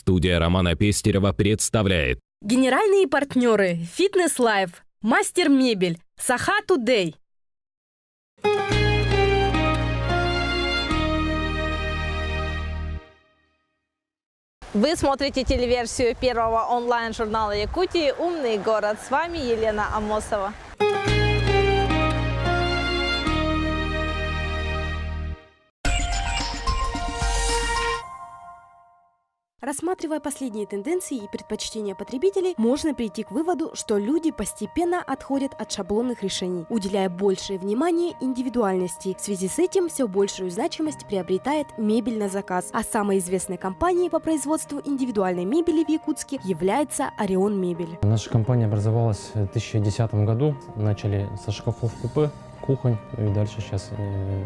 Студия Романа Пестерева представляет. Генеральные партнеры Fitness Life, Мастер Мебель, Саха Today. Вы смотрите телеверсию первого онлайн-журнала Якутии «Умный город». С вами Елена Амосова. Рассматривая последние тенденции и предпочтения потребителей, можно прийти к выводу, что люди постепенно отходят от шаблонных решений, уделяя большее внимание индивидуальности. В связи с этим все большую значимость приобретает мебель на заказ, а самой известной компанией по производству индивидуальной мебели в Якутске является Орион Мебель. Наша компания образовалась в 2010 году. Начали со шкафов купе, кухонь, и дальше сейчас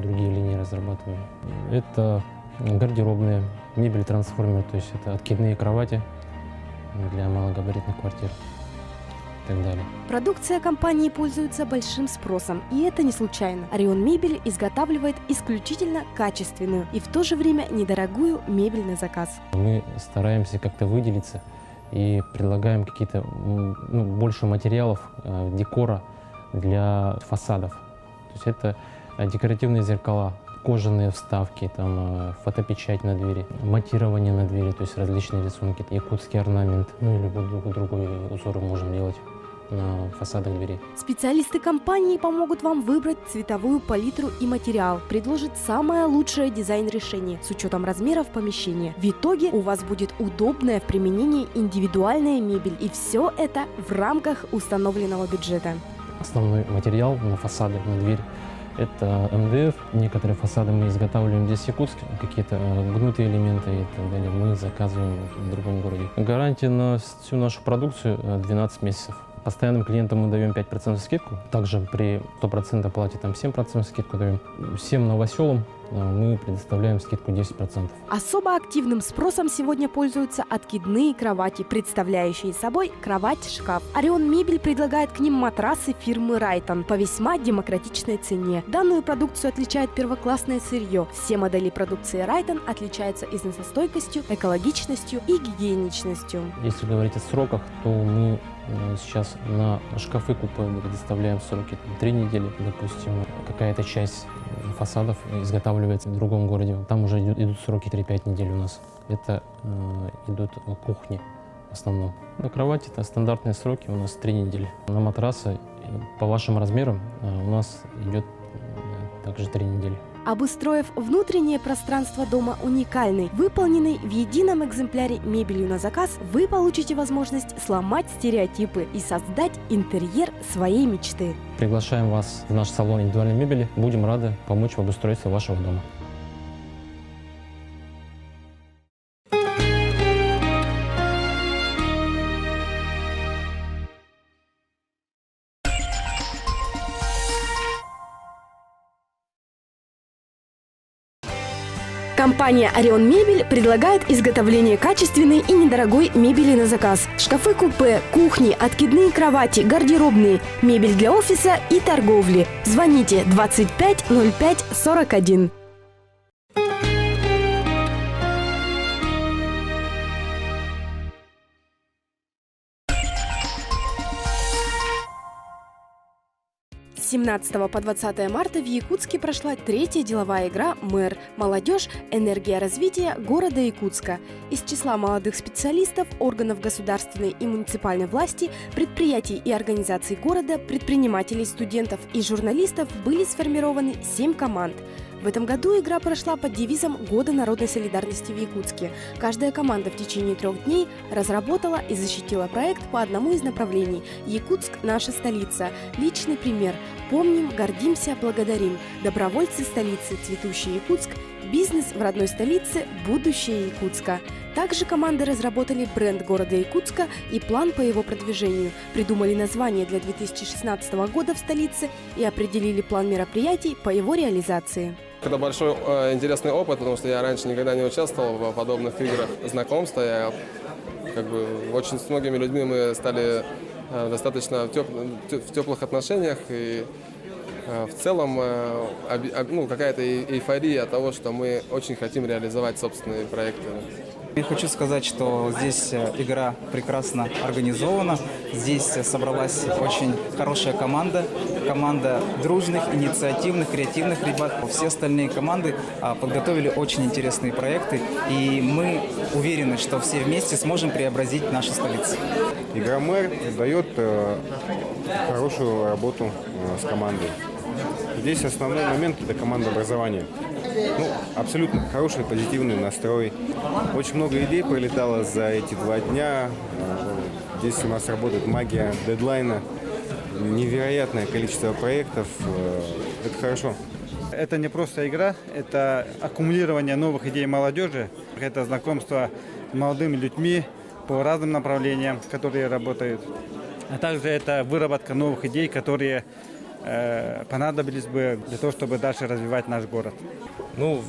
другие линии разрабатываем. Это гардеробные, мебель-трансформер, то есть это откидные кровати для малогабаритных квартир и так далее. Продукция компании пользуется большим спросом, и это не случайно. Орион Мебель изготавливает исключительно качественную и в то же время недорогую мебель на заказ. Мы стараемся как-то выделиться и предлагаем какие-то больше материалов, декора для фасадов. То есть это декоративные зеркала, кожаные вставки, там, фотопечать на двери, матирование на двери, то есть различные рисунки, якутский орнамент, ну или другой узор можем делать на фасадах дверей. Специалисты компании помогут вам выбрать цветовую палитру и материал, предложат самое лучшее дизайн-решение с учетом размеров помещения. В итоге у вас будет удобная в применении индивидуальная мебель, и все это в рамках установленного бюджета. Основной материал на фасады, на дверь — это МДФ. Некоторые фасады мы изготавливаем здесь в Якутске, какие-то гнутые элементы и так далее мы заказываем в другом городе. Гарантия на всю нашу продукцию 12 месяцев. Постоянным клиентам мы даем 5% скидку. Также при 100% оплате там 7% скидку даем. Всем новоселам мы предоставляем скидку 10%. Особо активным спросом сегодня пользуются откидные кровати, представляющие собой кровать-шкаф. Орион Мебель предлагает к ним матрасы фирмы Райтон по весьма демократичной цене. Данную продукцию отличает первоклассное сырье. Все модели продукции Райтон отличаются износостойкостью, экологичностью и гигиеничностью. Если говорить о сроках, то мы сейчас на шкафы купе предоставляем сроки 3 недели. Допустим, какая-то часть фасадов изготавливается в другом городе. Там уже идут сроки 3-5 недель у нас. Это идут кухни в основном. На кровати это стандартные сроки у нас 3 недели. На матрасы по вашим размерам у нас идет также 3 недели. Обустроив внутреннее пространство дома уникальной, выполненной в едином экземпляре мебелью на заказ, вы получите возможность сломать стереотипы и создать интерьер своей мечты. Приглашаем вас в наш салон индивидуальной мебели. Будем рады помочь в обустройстве вашего дома. Компания Орион Мебель предлагает изготовление качественной и недорогой мебели на заказ. Шкафы-купе, кухни, откидные кровати, гардеробные, мебель для офиса и торговли. Звоните 25 05 41. С 17 по 20 марта в Якутске прошла третья деловая игра «Мэр. Молодежь. Энергия развития города Якутска». Из числа молодых специалистов, органов государственной и муниципальной власти, предприятий и организаций города, предпринимателей, студентов и журналистов были сформированы 7 команд. В этом году игра прошла под девизом «Года народной солидарности в Якутске». Каждая команда в течение 3 дней разработала и защитила проект по одному из направлений. «Якутск – наша столица», «Личный пример», «Помним, гордимся, благодарим», «Добровольцы столицы», «Цветущий Якутск», «Бизнес в родной столице. Будущее Якутска». Также команды разработали бренд города Якутска и план по его продвижению, придумали название для 2016 года в столице и определили план мероприятий по его реализации. Это большой интересный опыт, потому что я раньше никогда не участвовал в подобных играх знакомства. Я очень с многими людьми мы стали достаточно в теплых отношениях, и в целом какая-то эйфория от того, что мы очень хотим реализовать собственные проекты. Я хочу сказать, что здесь игра прекрасно организована. Здесь собралась очень хорошая команда. Команда дружных, инициативных, креативных ребят. Все остальные команды подготовили очень интересные проекты. И мы уверены, что все вместе сможем преобразить нашу столицу. Игра «Мэр» дает хорошую работу с командой. Здесь основной момент – это командообразование. Ну, абсолютно хороший, позитивный настрой. Очень много идей пролетало за эти 2 дня. Здесь у нас работает магия дедлайна. Невероятное количество проектов. Это хорошо. Это не просто игра, это аккумулирование новых идей молодежи. Это знакомство с молодыми людьми по разным направлениям, которые работают. А также это выработка новых идей, которые понадобились бы для того, чтобы дальше развивать наш город. Ну,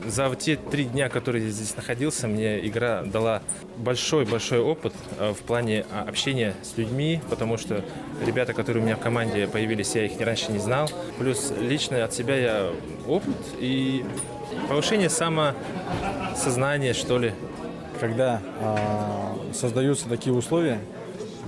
за те 3 дня, которые я здесь находился, мне игра дала большой-большой опыт в плане общения с людьми, потому что ребята, которые у меня в команде появились, я их раньше не знал. Плюс лично от себя я опыт и повышение самосознания, что ли. Когда создаются такие условия,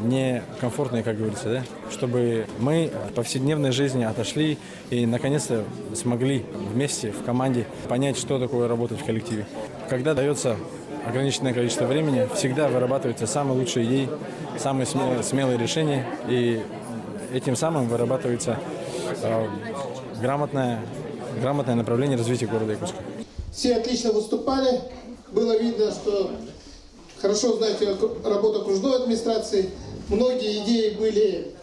некомфортные, как говорится, да, чтобы мы в повседневной жизни отошли и наконец-то смогли вместе в команде понять, что такое работать в коллективе. Когда дается ограниченное количество времени, всегда вырабатываются самые лучшие идеи, самые смелые решения, и этим самым вырабатывается грамотное направление развития города Якутска. Все отлично выступали, было видно, что хорошо знаете работу окружной администрации. Многие идеи были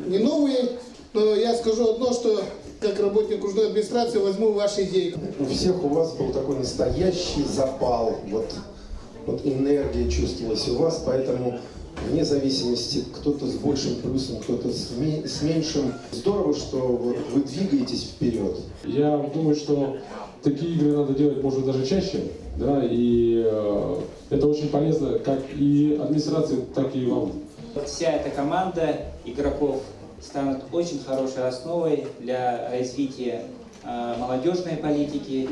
не новые, но я скажу одно, что как работник окружной администрации возьму ваши идеи. У всех у вас был такой настоящий запал, вот энергия чувствовалась у вас, поэтому вне зависимости, кто-то с большим плюсом, кто-то с меньшим. Здорово, что вот вы двигаетесь вперед. Я думаю, что такие игры надо делать, может быть, даже чаще, да, и это очень полезно как и администрации, так и вам. Вся эта команда игроков станут очень хорошей основой для развития молодежной политики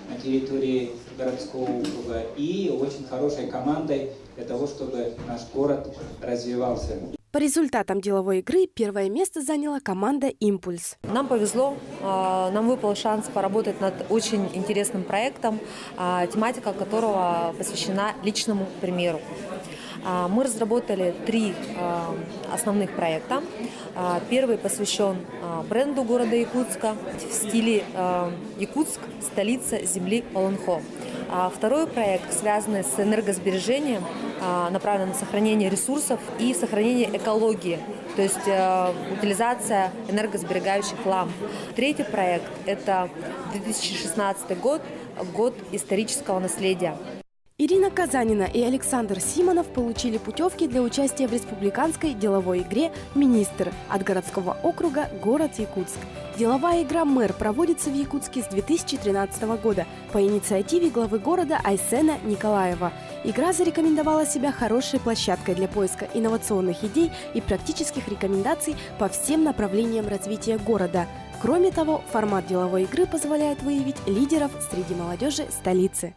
на территории городского округа и очень хорошей командой для того, чтобы наш город развивался. По результатам деловой игры первое место заняла команда «Импульс». Нам повезло, нам выпал шанс поработать над очень интересным проектом, тематика которого посвящена личному примеру. Мы разработали 3 основных проекта. Первый посвящен бренду города Якутска в стиле «Якутск – столица земли Олонхо». Второй проект, связанный с энергосбережением, направлен на сохранение ресурсов и сохранение экологии, то есть утилизация энергосберегающих ламп. Третий проект – это 2016 год, год исторического наследия. Ирина Казанина и Александр Симонов получили путевки для участия в республиканской деловой игре «Министр» от городского округа «Город Якутск». Деловая игра «Мэр» проводится в Якутске с 2013 года по инициативе главы города Айсена Николаева. Игра зарекомендовала себя хорошей площадкой для поиска инновационных идей и практических рекомендаций по всем направлениям развития города. Кроме того, формат деловой игры позволяет выявить лидеров среди молодежи столицы.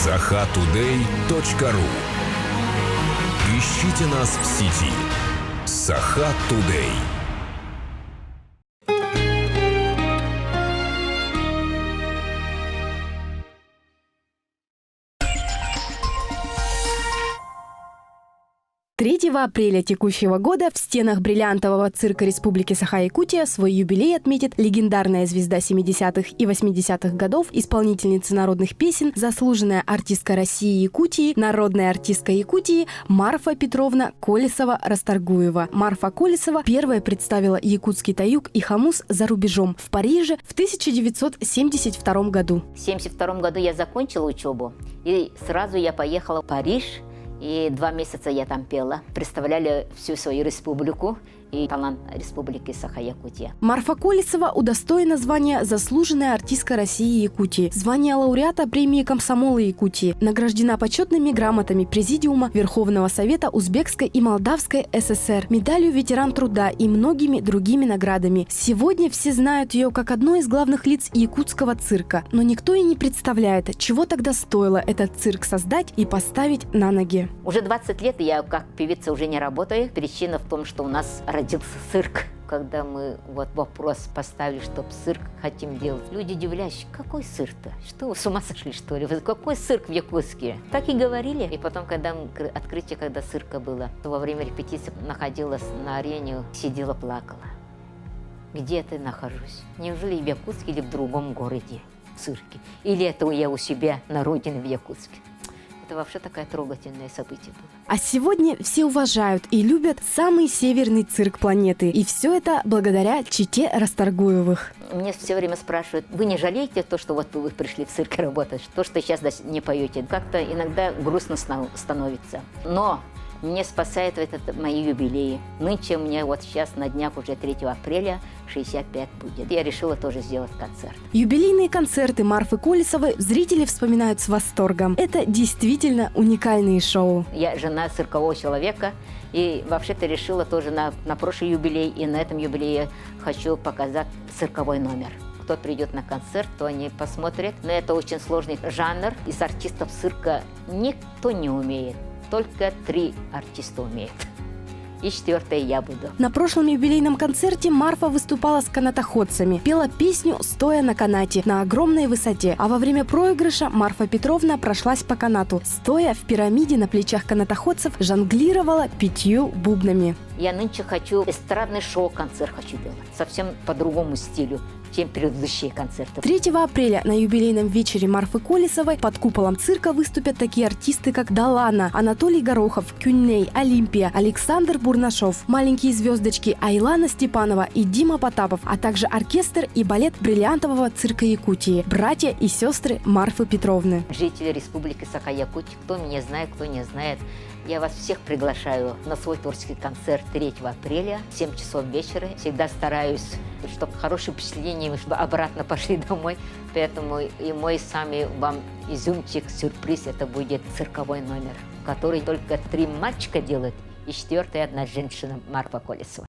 sahattoday.ru. Ищите нас в сети. Saha Today. Апреля текущего года в стенах бриллиантового цирка Республики Саха-Якутия свой юбилей отметит легендарная звезда 70-х и 80-х годов, исполнительница народных песен, заслуженная артистка России и Якутии, народная артистка Якутии Марфа Петровна Колесова-Расторгуева. Марфа Колесова первая представила якутский таюк и хамус за рубежом в Париже в 1972 году. В 1972 году я закончила учебу, и сразу я поехала в Париж. И 2 месяца я там пела. Представляли всю свою республику. и талант Республики Саха-Якутия. Марфа Колесова удостоена звания «Заслуженная артистка России и Якутии», звания лауреата премии «Комсомола Якутии», награждена почетными грамотами Президиума Верховного Совета Узбекской и Молдавской ССР, медалью «Ветеран труда» и многими другими наградами. Сегодня все знают ее как одно из главных лиц якутского цирка, но никто и не представляет, чего тогда стоило этот цирк создать и поставить на ноги. Уже 20 лет я как певица уже не работаю. Причина в том, что у нас родился цирк. Когда мы вопрос поставили, что цирк хотим делать, люди удивлялись, какой цирк-то? Что вы с ума сошли, что ли? Какой цирк в Якутске? Так и говорили. И потом, когда открытие, когда цирка было, во время репетиции находилась на арене, сидела, плакала. Где ты нахожусь? Неужели в Якутске или в другом городе, в цирке? Или это я у себя на родине в Якутске? Это вообще такое трогательное событие было. А сегодня все уважают и любят самый северный цирк планеты. И все это благодаря чете Расторгуевых. Мне все время спрашивают, вы не жалеете то, что вы пришли в цирк работать, то, что сейчас не поете? Как-то иногда грустно становится. Но меня спасает мои юбилеи. Нынче у меня сейчас на днях уже 3 апреля 65 будет. Я решила тоже сделать концерт. Юбилейные концерты Марфы Колесовой зрители вспоминают с восторгом. Это действительно уникальные шоу. Я жена циркового человека и вообще-то решила тоже на прошлый юбилей и на этом юбилее хочу показать цирковой номер. Кто придет на концерт, то они посмотрят. Но это очень сложный жанр. Из артистов цирка никто не умеет. Только 3 артиста умеют. И 4-я я буду. На прошлом юбилейном концерте Марфа выступала с канатоходцами, пела песню «Стоя на канате» на огромной высоте. А во время проигрыша Марфа Петровна прошлась по канату. Стоя в пирамиде на плечах канатоходцев, жонглировала 5 бубнами. Я нынче хочу эстрадный шоу-концерт хочу делать. Совсем по другому стилю, чем предыдущие концерты. 3 апреля на юбилейном вечере Марфы Колесовой под куполом цирка выступят такие артисты, как Далана, Анатолий Горохов, Кюнней, Олимпия, Александр Бурнашов, маленькие звездочки Айлана Степанова и Дима Потапов, а также оркестр и балет бриллиантового цирка Якутии, братья и сестры Марфы Петровны. Жители Республики Саха-Якутия, кто меня знает, кто не знает, я вас всех приглашаю на свой творческий концерт 3 апреля, 7 часов вечера. Всегда стараюсь, чтобы хорошие впечатления, чтобы обратно пошли домой. Поэтому и мой самый вам изюмчик, сюрприз, это будет цирковой номер, который только 3 мальчика делают, и 4-я одна женщина Марфа Колесова.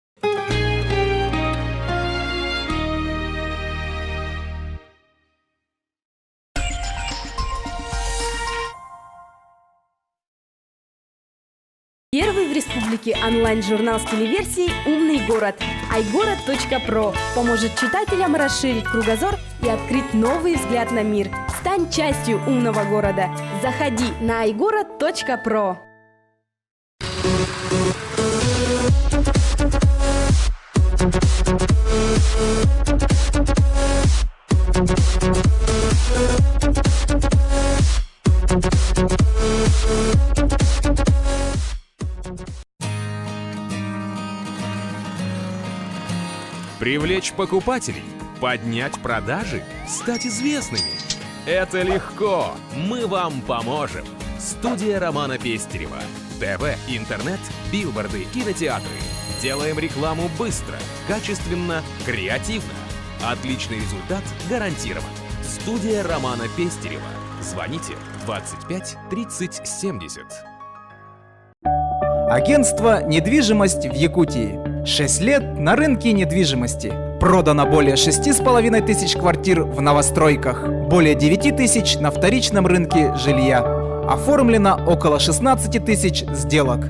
Первый в республике онлайн-журнал с телеверсией «Умный город» iGorod.pro поможет читателям расширить кругозор и открыть новый взгляд на мир. Стань частью умного города. Заходи на iGorod.pro. Привлечь покупателей, поднять продажи, стать известными. Это легко. Мы вам поможем. Студия Романа Пестерева. ТВ, интернет, билборды, кинотеатры. Делаем рекламу быстро, качественно, креативно. Отличный результат гарантирован. Студия Романа Пестерева. Звоните 25 30 70. Агентство «Недвижимость» в Якутии. 6 лет на рынке недвижимости. Продано более 6500 квартир в новостройках, более 9000 на вторичном рынке жилья. Оформлено около 16 тысяч сделок.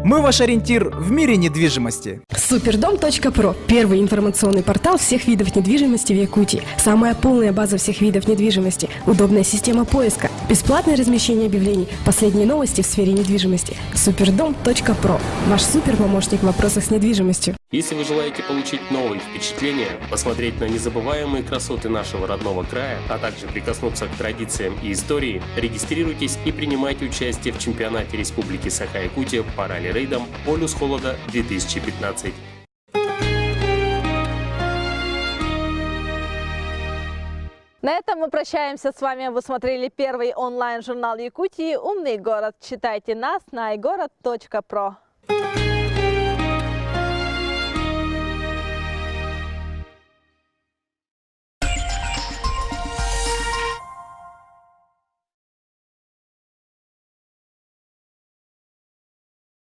Мы ваш ориентир в мире недвижимости. Superdom.pro – первый информационный портал всех видов недвижимости в Якутии. Самая полная база всех видов недвижимости. Удобная система поиска. Бесплатное размещение объявлений. Последние новости в сфере недвижимости. Superdom.pro – ваш суперпомощник в вопросах с недвижимостью. Если вы желаете получить новые впечатления, посмотреть на незабываемые красоты нашего родного края, а также прикоснуться к традициям и истории, регистрируйтесь и принимайте участие в чемпионате Республики Саха-Якутия по ралли-рейдам «Полюс холода 2015». На этом мы прощаемся с вами. Вы смотрели первый онлайн-журнал Якутии «Умный город». Читайте нас на iGorod.pro.